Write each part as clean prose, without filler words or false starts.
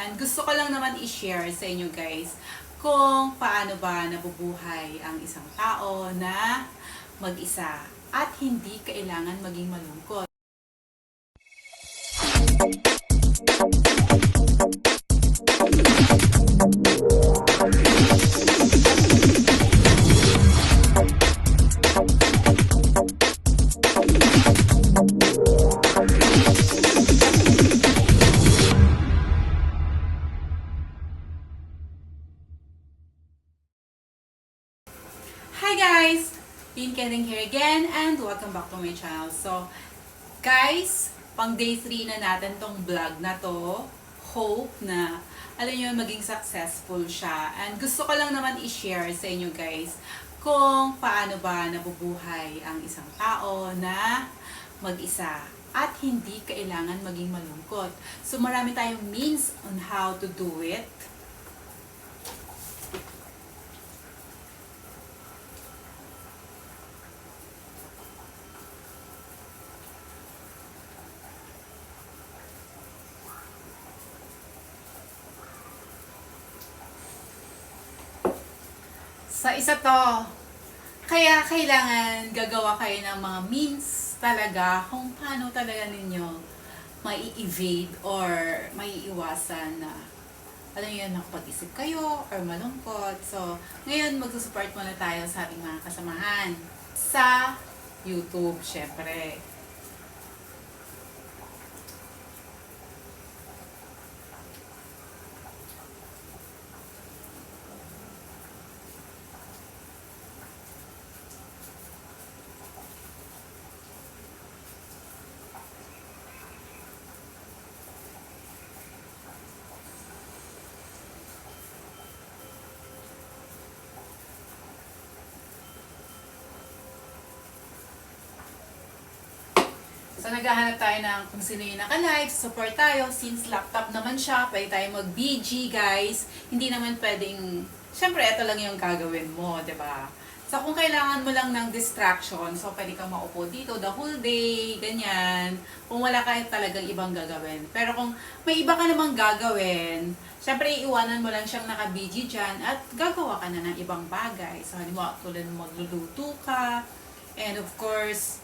And gusto ko lang naman i-share sa inyo guys kung paano ba nabubuhay ang isang tao na mag-isa at hindi kailangan maging malungkot. Hi guys! Pin Kending here again and welcome back to my channel. So, guys, pang day 3 na natin tong vlog na to. Hope na, alam nyo, maging successful siya. And gusto ko lang naman i-share sa inyo guys kung paano ba nabubuhay ang isang tao na mag-isa at hindi kailangan maging malungkot. So, marami tayong means on how to do it. Sa isa to, kaya kailangan gagawa kayo ng mga means talaga kung paano talaga ninyo mai-evade or maiiwasan na alam nyo, nakapag-isip kayo or malungkot. So, ngayon magsusupport muna tayo sa ating mga kasamahan sa YouTube, syempre. So, naghahanap tayo ng kung sino yung naka-live, support tayo. Since laptop naman siya, pwede tayo mag-BG, guys. Hindi naman pwedeng, syempre, ito lang yung gagawin mo, ba? Diba? So, kung kailangan mo lang ng distraction, so pwede kang maupo dito the whole day, ganyan. Kung wala ka talagang ibang gagawin. Pero kung may iba ka namang gagawin, syempre, iiwanan mo lang siyang naka-BG dyan at gagawa ka na ng ibang bagay. So, halimbawa, tulad magluluto ka, and of course,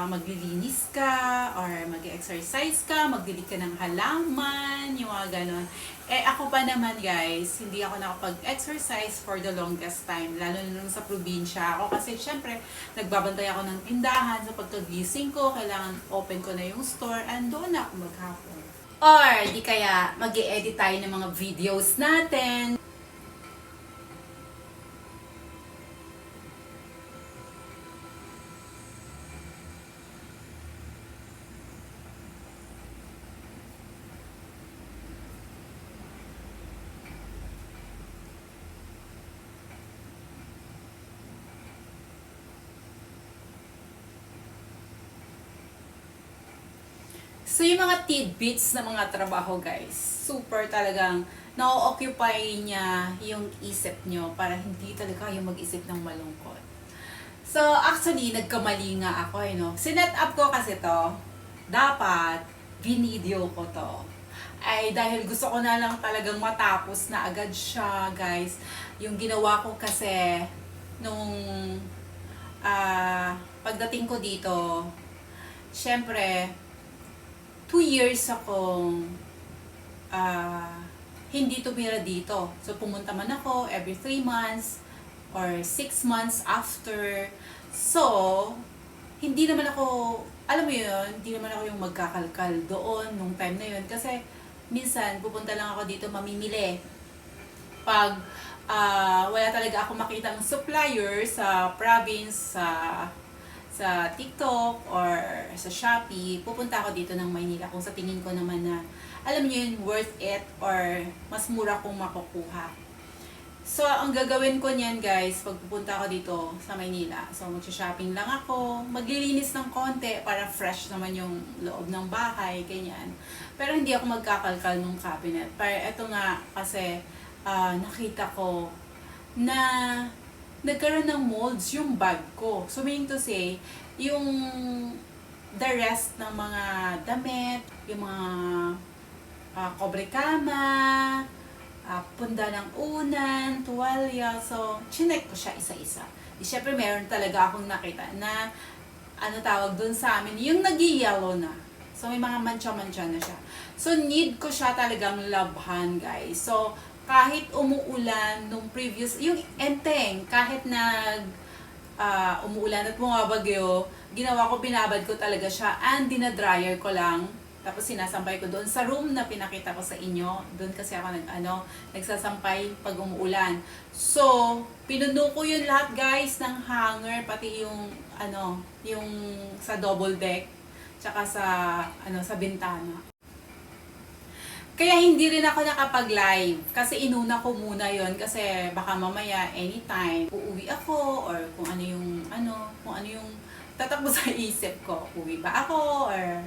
maglilinis ka, or mag-exercise ka, magdilig ka ng halaman, yung mga ganon. Eh, ako pa naman guys, hindi ako nakapag-exercise for the longest time, lalo na nung sa probinsya ako. Kasi syempre, nagbabantay ako ng tindahan, sa pagkagising ko, kailangan open ko na yung store, and doon na ako maghapon. Or, di kaya, mag-i-edit tayo ng mga videos natin. So, yung mga tidbits na mga trabaho, guys, super talagang na-occupy niya yung isip nyo para hindi talaga kayo mag-isip ng malungkot. So, actually, nagkamali nga ako, Sinet up ko kasi to, dapat, video ko to. Ay, dahil gusto ko na lang talagang matapos na agad siya, guys. Yung ginawa ko kasi, nung pagdating ko dito, syempre, 2 years akong hindi tumira dito. So, pumunta man ako every 3 months or 6 months after. So, hindi naman ako, alam mo yun, hindi naman ako yung magkakalkal doon nung time na yun. Kasi, minsan, pupunta lang ako dito mamimili. Pag wala talaga ako makitang supplier sa province, sa TikTok or sa Shopee, pupunta ako dito ng Maynila kung sa tingin ko naman na, alam niyo yun, worth it or mas mura kong makukuha. So, ang gagawin ko niyan guys, pag pupunta ako dito sa Maynila, so mag-shopping lang ako, maglilinis ng konti para fresh naman yung loob ng bahay, ganyan. Pero hindi ako magkakalkal ng cabinet. Pero eto nga, kasi nakita ko na nagkaroon ng molds yung bag ko. So, meaning to say, yung the rest ng mga damit, yung mga kobre kama, punda ng unan, tuwalya. So, chinek ko siya isa-isa. Siyempre, meron talaga akong nakita na, ano tawag dun sa amin, yung nag-yellow na. So, may mga mancha-mancha na siya. So, need ko siya talagang labhan, guys. So, kahit umuulan nung previous, yung enteng, kahit umuulan at bumabagyo, ginawa ko, binabad ko talaga siya and dinadryer ko lang. Tapos sinasampay ko doon sa room na pinakita ko sa inyo. Doon kasi ako nagsasampay pag umuulan. So, pinuno ko yun lahat, guys, ng hanger, pati yung yung sa double deck, tsaka sa bintana. Kaya hindi rin ako nakapag-live kasi inuna ko muna yon kasi baka mamaya anytime uuwi ako or kung ano yung tatakbo sa isip ko. Uwi ba ako or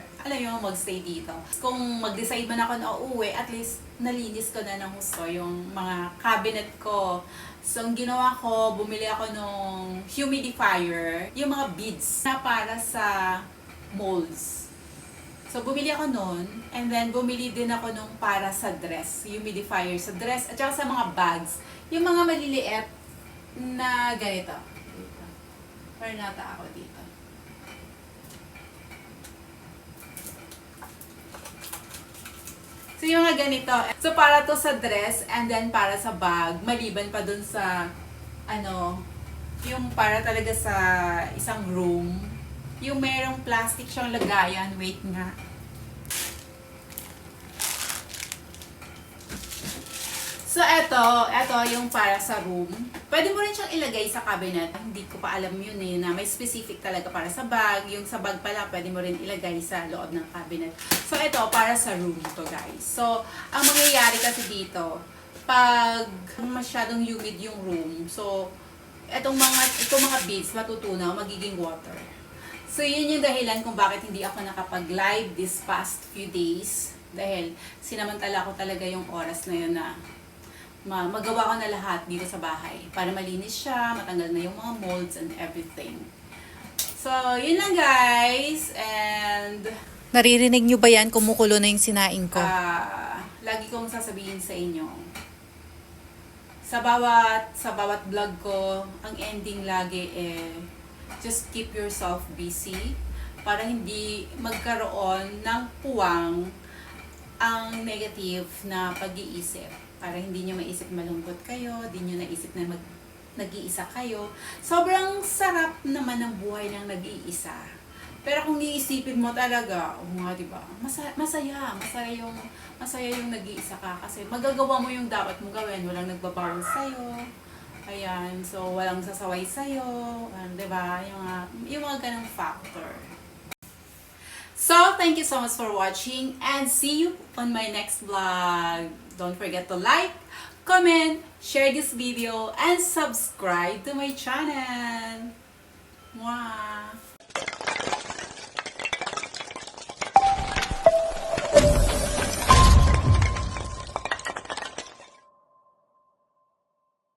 magstay dito. Kung mag-decide man ako na uuwi, at least nalinis ko na ng gusto yung mga cabinet ko. So, ang ginawa ko, bumili ako ng humidifier, yung mga beads na para sa molds. So, bumili ako nun, and then bumili din ako nung para sa dress, humidifier sa dress, at saka sa mga bags. Yung mga maliliit na ganito. Dito. Or nata ako dito. So, yung mga ganito. So, para to sa dress, and then para sa bag, maliban pa dun sa, yung para talaga sa isang room, yung merong plastic siyang lagayan. Wait nga. So, eto yung para sa room. Pwede mo rin siyang ilagay sa cabinet. Hindi ko pa alam yun na may specific talaga para sa bag. Yung sa bag pala, pwede mo rin ilagay sa loob ng cabinet. So, eto, para sa room to, guys. So, ang mangyayari kasi dito, pag masyadong humid yung room, so, itong mga beads, matutunaw, magiging water. So, yun yung dahilan kung bakit hindi ako nakapag-live this past few days. Dahil sinamantala ko talaga yung oras na yun na magawa ko na lahat dito sa bahay para malinis siya, matanggal na yung mga molds and everything. So, yun lang, guys. And naririnig nyo ba yan? Kumukulo na yung sinaing ko. Lagi kong sasabihin sa inyo, sa bawat vlog ko, ang ending lagi just keep yourself busy para hindi magkaroon ng puwang ang negative na pag-iisip. Para hindi nyo maisip malungkot kayo, hindi nyo naisip na nag-iisa kayo. Sobrang sarap naman ng buhay ng nag-iisa. Pero kung iisipin mo talaga, diba? Masaya yung nag-iisa ka kasi magagawa mo yung dapat mo gawin. Walang nagbabawal sa'yo. Ayan, so walang sasaway sa'yo. Diba? Yung mga ganang factor. So, thank you so much for watching and see you on my next vlog. Don't forget to like, comment, share this video, and subscribe to my channel. Mwah!